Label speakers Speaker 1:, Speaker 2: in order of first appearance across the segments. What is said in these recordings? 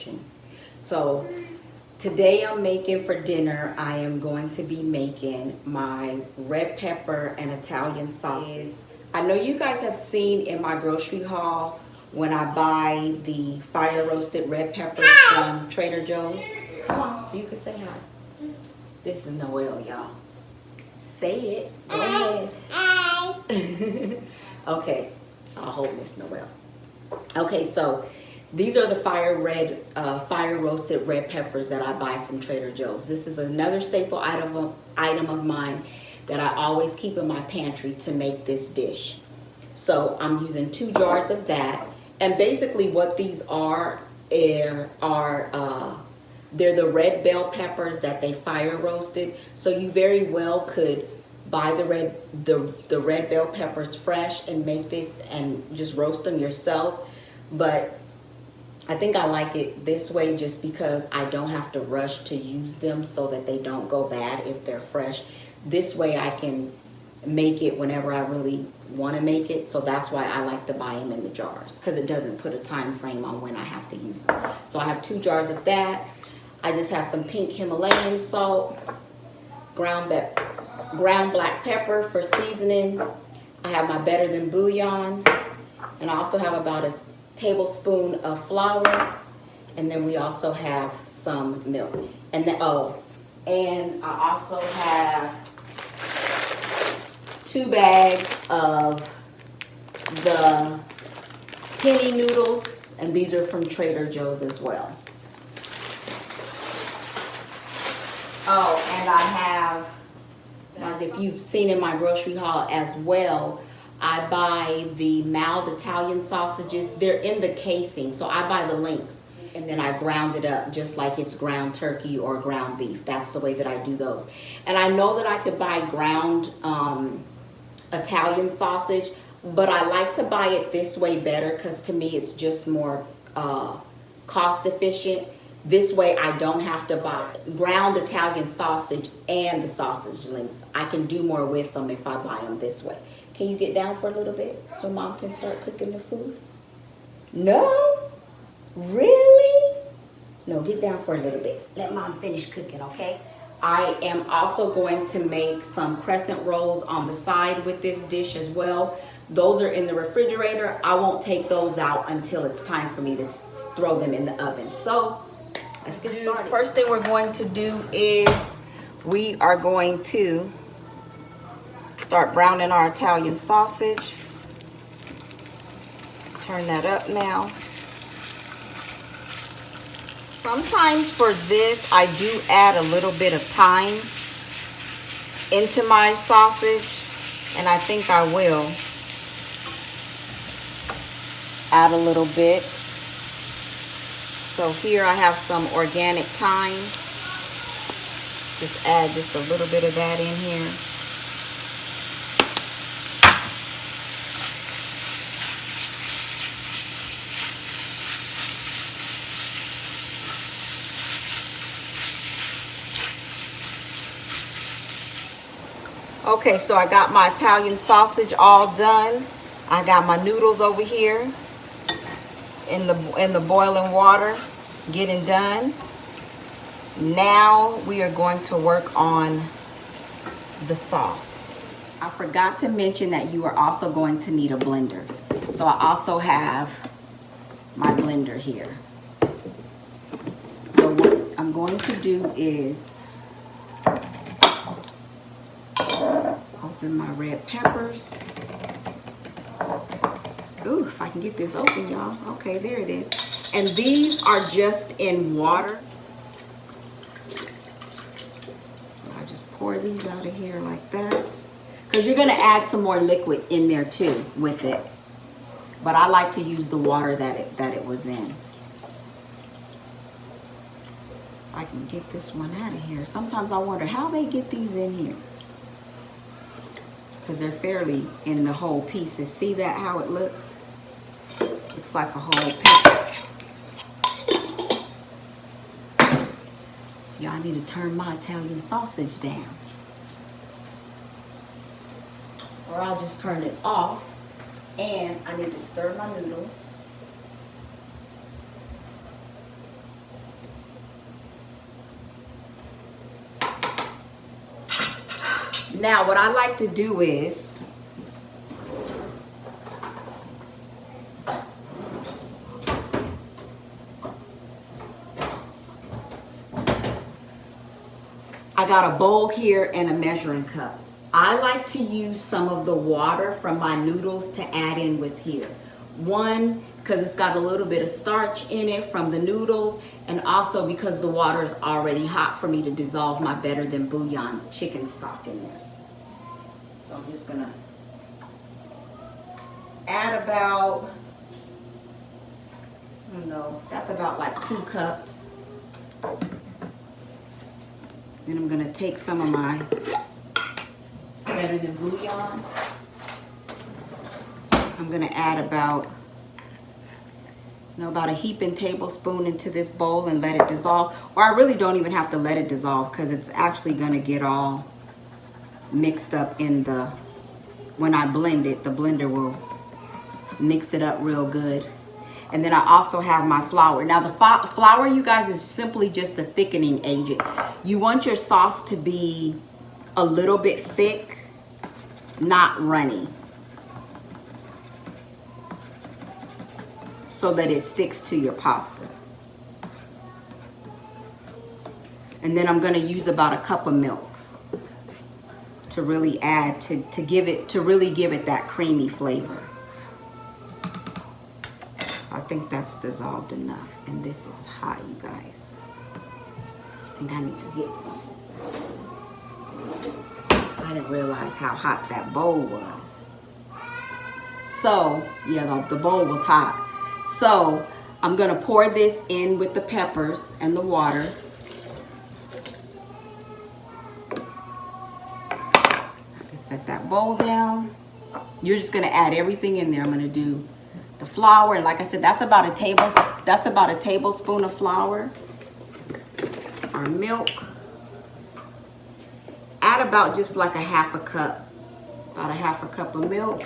Speaker 1: kitchen. So today I'm making for dinner, I am going to be making my red pepper and Italian sausage. I know you guys have seen in my grocery haul when I buy the fire roasted red peppers from Trader Joe's. Come on, so you can say hi. This is Noelle, y'all. Say it. Go ahead. Hi. Okay, I'll hold Miss Noelle. Okay, so these are the fire roasted red peppers that I buy from Trader Joe's. This is another staple item of mine that I always keep in my pantry to make this dish. So I'm using 2 jars of that, and basically what these are they're the red bell peppers that they fire roasted. So you very well could buy the red bell peppers fresh and make this and just roast them yourself. But I think I like it this way just because I don't have to rush to use them so that they don't go bad if they're fresh. This way I can make it whenever I really want to make it. So that's why I like to buy them in the jars, because it doesn't put a time frame on when I have to use them. So I have 2 jars of that. I just have some pink Himalayan salt, ground black pepper for seasoning. I have my Better Than bouillon, and I also have about a tablespoon of flour, and then we also have some milk. And then and I also have 2 bags of the penny noodles, and these are from Trader Joe's as well. Oh, and I have, as if you've seen in my grocery haul as well, I buy the mild Italian sausages. They're in the casing, so I buy the links, and then I ground it up just like it's ground turkey or ground beef. That's the way that I do those. And I know that I could buy ground Italian sausage, but I like to buy it this way better because to me it's just more cost efficient. This way I don't have to buy ground Italian sausage and the sausage links. I can do more with them if I buy them this way. Can you get down for a little bit so Mom can start cooking the food? No? Really? No, get down for a little bit. Let Mom finish cooking, okay? I am also going to make some crescent rolls on the side with this dish as well. Those are in the refrigerator. I won't take those out until it's time for me to throw them in the oven. So let's get started. First thing we're going to do is we are going to start browning our Italian sausage. Turn that up now. Sometimes for this, I do add a little bit of thyme into my sausage, and I think I will add a little bit. So here I have some organic thyme. Just add just a little bit of that in here. Okay, so I got my Italian sausage all done. I got my noodles over here in the boiling water, getting done. Now we are going to work on the sauce. I forgot to mention that you are also going to need a blender. So I also have my blender here. So what I'm going to do is open my red peppers. Ooh, if I can get this open, y'all. Okay, there it is. And these are just in water. So I just pour these out of here like that. Because you're going to add some more liquid in there too with it. But I like to use the water that it was in. I can get this one out of here. Sometimes I wonder how they get these in here. Because they're fairly in the whole pieces. See that, how it looks? It's like a whole pepper. Y'all, I need to turn my Italian sausage down. Or I'll just turn it off. And I need to stir my noodles. Now what I like to do is I got a bowl here and a measuring cup. I like to use some of the water from my noodles to add in with here. One, because it's got a little bit of starch in it from the noodles, and also because the water is already hot for me to dissolve my Better Than Bouillon chicken stock in there. So I'm just gonna add about, I don't know, that's about like 2 cups. Then I'm gonna take some of my Better Than Bouillon. I'm gonna add about, about a heaping tablespoon into this bowl and let it dissolve. Or I really don't even have to let it dissolve because it's actually gonna get all mixed up in the, when I blend it, the blender will mix it up real good. And then I also have my flour. Now the flour, you guys, is simply just a thickening agent. You want your sauce to be a little bit thick, not runny, so that it sticks to your pasta. And then I'm gonna use about a cup of milk to really add, to really give it that creamy flavor. So I think that's dissolved enough. And this is hot, you guys. I think I need to get some. I didn't realize how hot that bowl was. So, yeah, the bowl was hot. So I'm gonna pour this in with the peppers and the water. Set that bowl down. You're just gonna add everything in there. I'm gonna do the flour, and like I said, that's about a tablespoon of flour. Our milk. Add about just like a half a cup, about a half a cup of milk.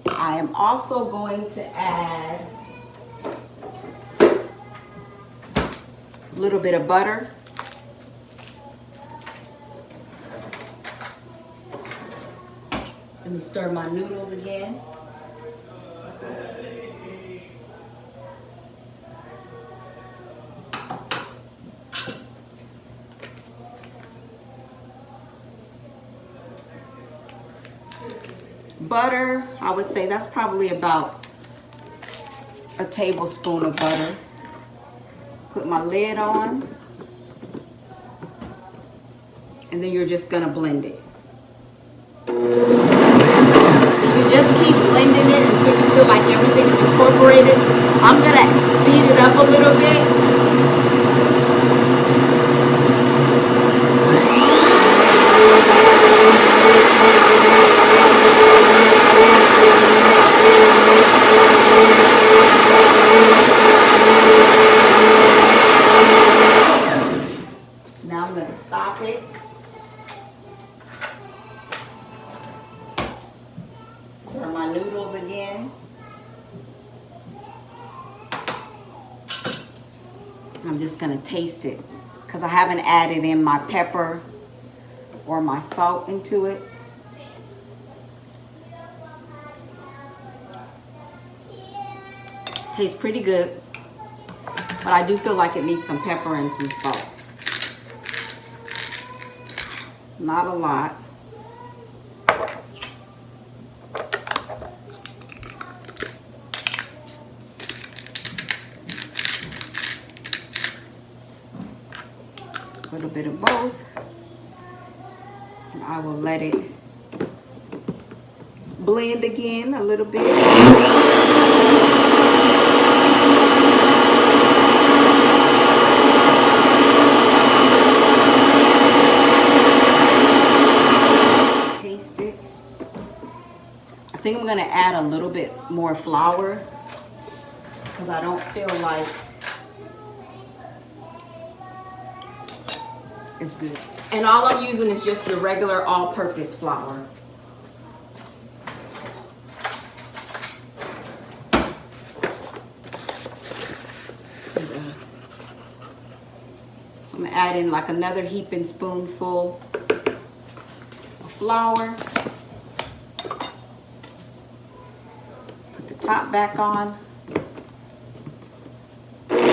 Speaker 1: I am also going to add a little bit of butter. Let me stir my noodles again. Butter, I would say that's probably about a tablespoon of butter. Put my lid on. And then you're just gonna blend it. You just keep blending it until you feel like everything is incorporated. I'm gonna speed it up a little bit. Now I'm gonna stop it. Stir my noodles again. I'm just gonna taste it because I haven't added in my pepper or my salt into it. Tastes pretty good, but I do feel like it needs some pepper and some salt. Not a lot. A little bit of both, and I will let it blend again a little bit. Taste it. I think I'm gonna add a little bit more flour because I don't feel like it's good. And all I'm using is just your regular all-purpose flour. So I'm gonna add in like another heaping spoonful flour. Put the top back on. Clean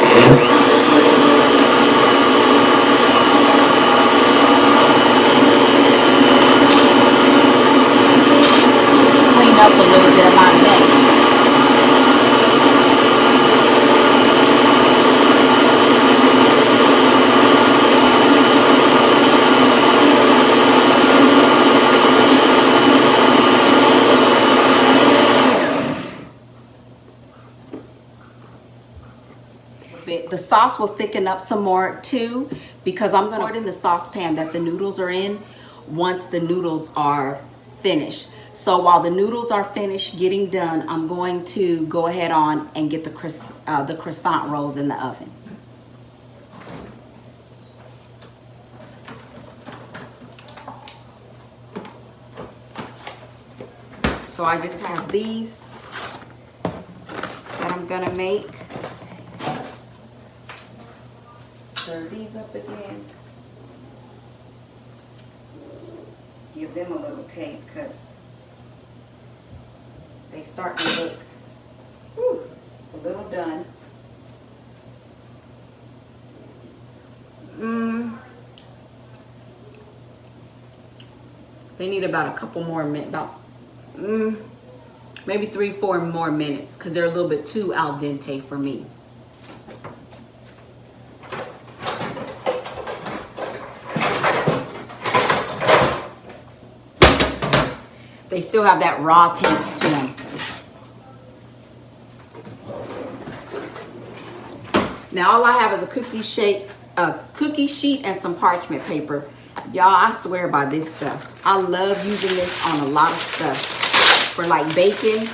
Speaker 1: up a little bit of my mess. The sauce will thicken up some more too, because I'm going to put it in the saucepan that the noodles are in once the noodles are finished. So while the noodles are finished getting done, I'm going to go ahead on and get the croissant rolls in the oven. So I just have these that I'm gonna make. Stir these up again. Give them a little taste because they start to look a little done. They need about a couple more minutes, maybe 3-4 more minutes, because they're a little bit too al dente for me. They still have that raw taste to them. Now all I have is a cookie sheet and some parchment paper. Y'all, I swear by this stuff. I love using this on a lot of stuff. For like baking,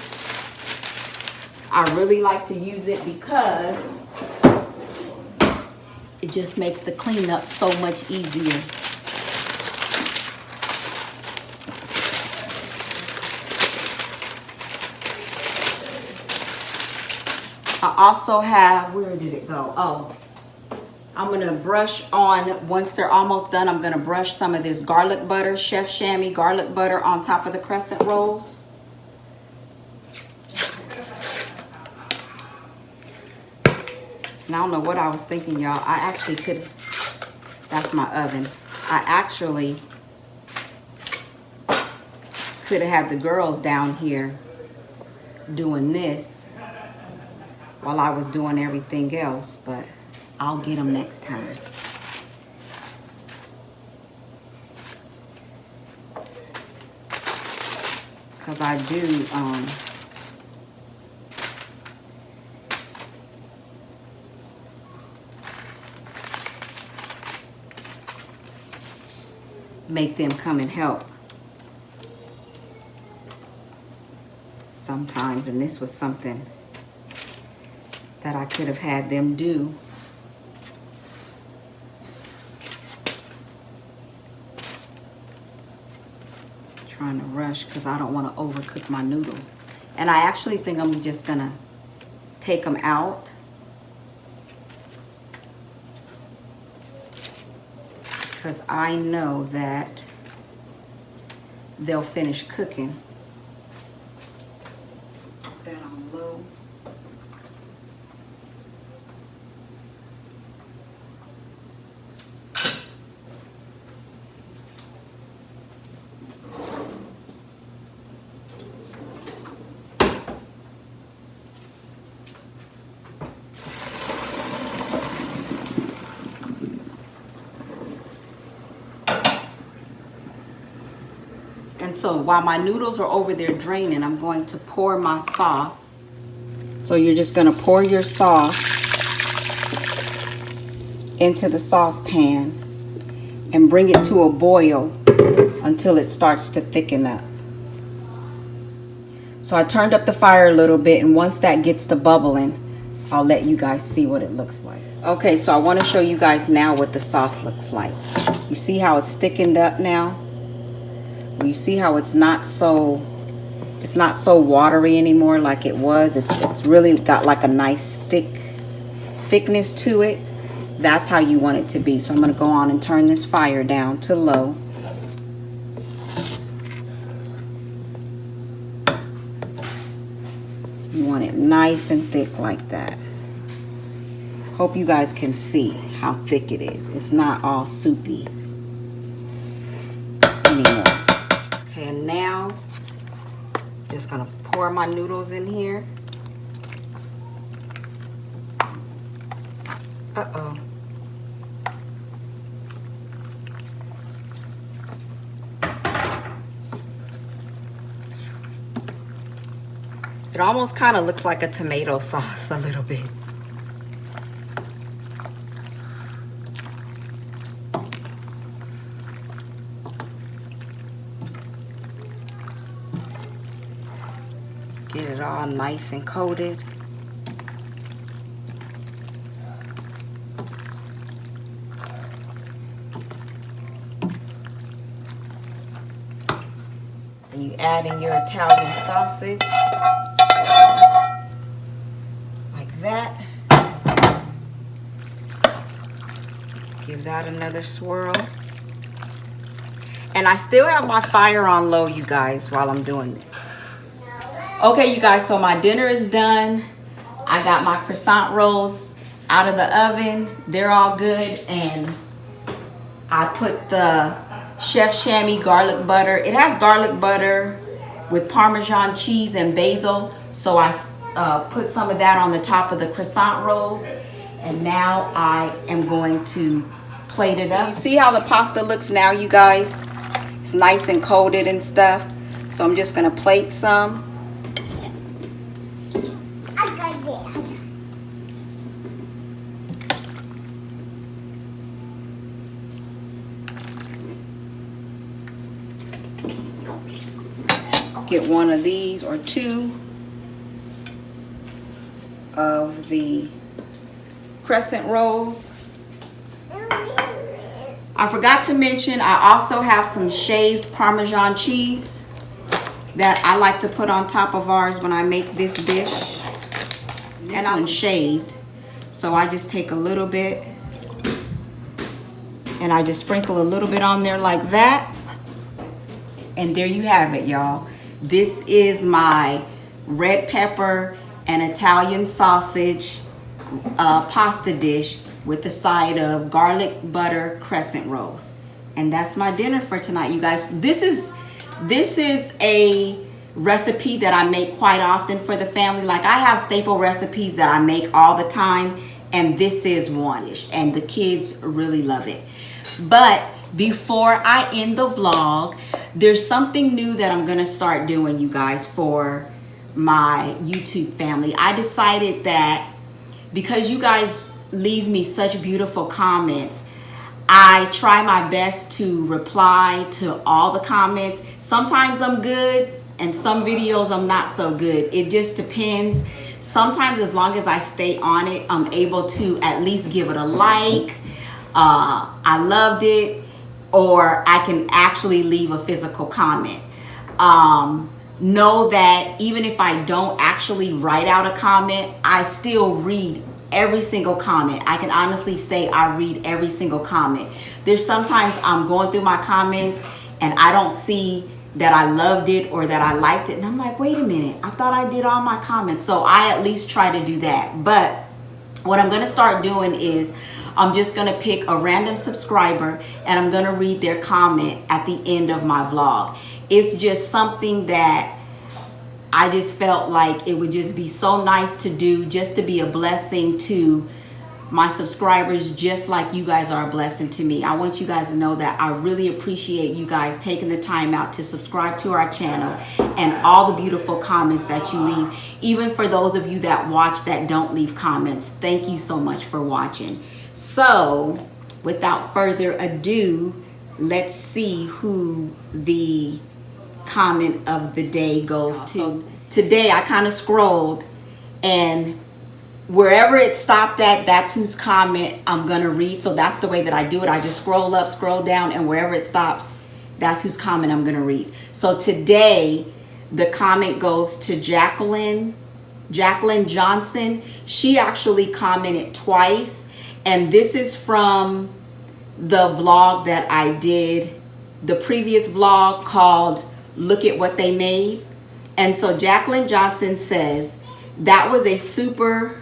Speaker 1: I really like to use it because it just makes the cleanup so much easier. I also have, where did it go? Oh, I'm gonna brush on, once they're almost done, I'm gonna brush some of this garlic butter, Chef Chamois garlic butter on top of the crescent rolls. And I don't know what I was thinking, y'all. I actually could, that's my oven. I actually could have had the girls down here doing this while I was doing everything else, but I'll get them next time. Because I do, make them come and help sometimes, and this was something that I could have had them do. Trying to rush because I don't want to overcook my noodles. And I actually think I'm just gonna take them out because I know that they'll finish cooking. Put that on low. And so while my noodles are over there draining, I'm going to pour my sauce. So you're just going to pour your sauce into the saucepan and bring it to a boil until it starts to thicken up. So I turned up the fire a little bit, and once that gets to bubbling, I'll let you guys see what it looks like. Okay, so I want to show you guys now what the sauce looks like. You see how it's thickened up now? You see how it's not so watery anymore like it was. It's really got like a nice thickness to it. That's how you want it to be. So I'm going to go on and turn this fire down to low. nice and thick like that. Hope you guys can see how thick it is. It's not all soupy anymore. Okay, and now just gonna pour my noodles in here. Uh-oh. It almost kind of looks like a tomato sauce a little bit. Get it all nice and coated. And you add in your Italian sausage. Like that. Give that another swirl. And I still have my fire on low, you guys, while I'm doing this. Okay, you guys, so my dinner is done. I got my croissant rolls out of the oven. They're all good. And I put the Chef Chamois garlic butter. It has garlic butter with Parmesan cheese and basil. So I put some of that on the top of the croissant rolls. And now I am going to plate it up. You see how the pasta looks now, you guys? It's nice and coated and stuff. So I'm just gonna plate some. Get one of these or two of the crescent rolls. I forgot to mention, I also have some shaved Parmesan cheese that I like to put on top of ours when I make this dish. And I'm shaved, so I just take a little bit and I just sprinkle a little bit on there like that. And there you have it, y'all. This is my red pepper and Italian sausage pasta dish with the side of garlic butter crescent rolls. And that's my dinner for tonight, you guys. This is a recipe that I make quite often for the family. Like, I have staple recipes that I make all the time, and this is one dish, and the kids really love it. But before I end the vlog, there's something new that I'm gonna start doing, you guys, for my YouTube family. I decided that because you guys leave me such beautiful comments, I try my best to reply to all the comments. Sometimes I'm good, and some videos I'm not so good. It just depends. Sometimes, as long as I stay on it, I'm able to at least give it a like, I loved it, or I can actually leave a physical comment. Know that even if I don't actually write out a comment, I still read every single comment. I can honestly say I read every single comment. There's sometimes I'm going through my comments and I don't see that I loved it or that I liked it, and I'm like, wait a minute, I thought I did all my comments. So I at least try to do that. But what I'm gonna start doing is I'm just gonna pick a random subscriber and I'm gonna read their comment at the end of my vlog. It's just something that I just felt like it would just be so nice to do, just to be a blessing to my subscribers, just like you guys are a blessing to me. I want you guys to know that I really appreciate you guys taking the time out to subscribe to our channel and all the beautiful comments that you leave. Even for those of you that watch that don't leave comments, thank you so much for watching. So without further ado, let's see who the comment of the day goes to. So today I kind of scrolled, and wherever it stopped at, that's whose comment I'm gonna read. So that's the way that I do it. I just scroll up, scroll down, and wherever it stops, that's whose comment I'm gonna read. So today the comment goes to Jacqueline Johnson. She actually commented twice, and this is from the vlog that I did, the previous vlog called Look at What They Made. And so Jacqueline Johnson says, That was a super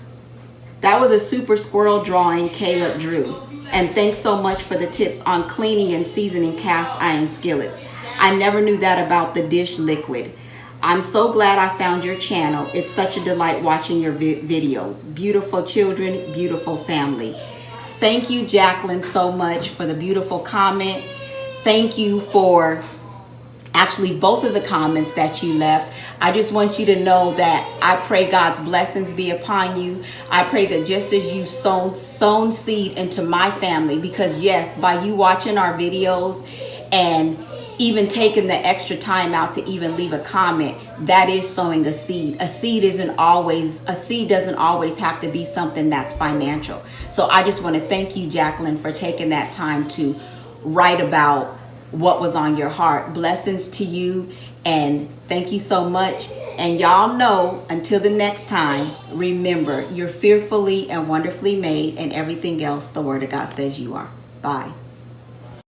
Speaker 1: squirrel drawing Caleb drew. And thanks so much for the tips on cleaning and seasoning cast iron skillets. I never knew that about the dish liquid. I'm so glad I found your channel. It's such a delight watching your videos. Beautiful children, beautiful family. Thank you, Jacqueline, so much for the beautiful comment. Thank you for actually both of the comments that you left. I just want you to know that I pray God's blessings be upon you. I pray that just as you've sown seed into my family, because yes, by you watching our videos and even taking the extra time out to even leave a comment, that is sowing a seed. A seed doesn't always have to be something that's financial. So I just want to thank you, Jacqueline, for taking that time to write about what was on your heart. Blessings to you, and thank you so much. And y'all know, until the next time, remember, you're fearfully and wonderfully made, and everything else the Word of God says you are. Bye.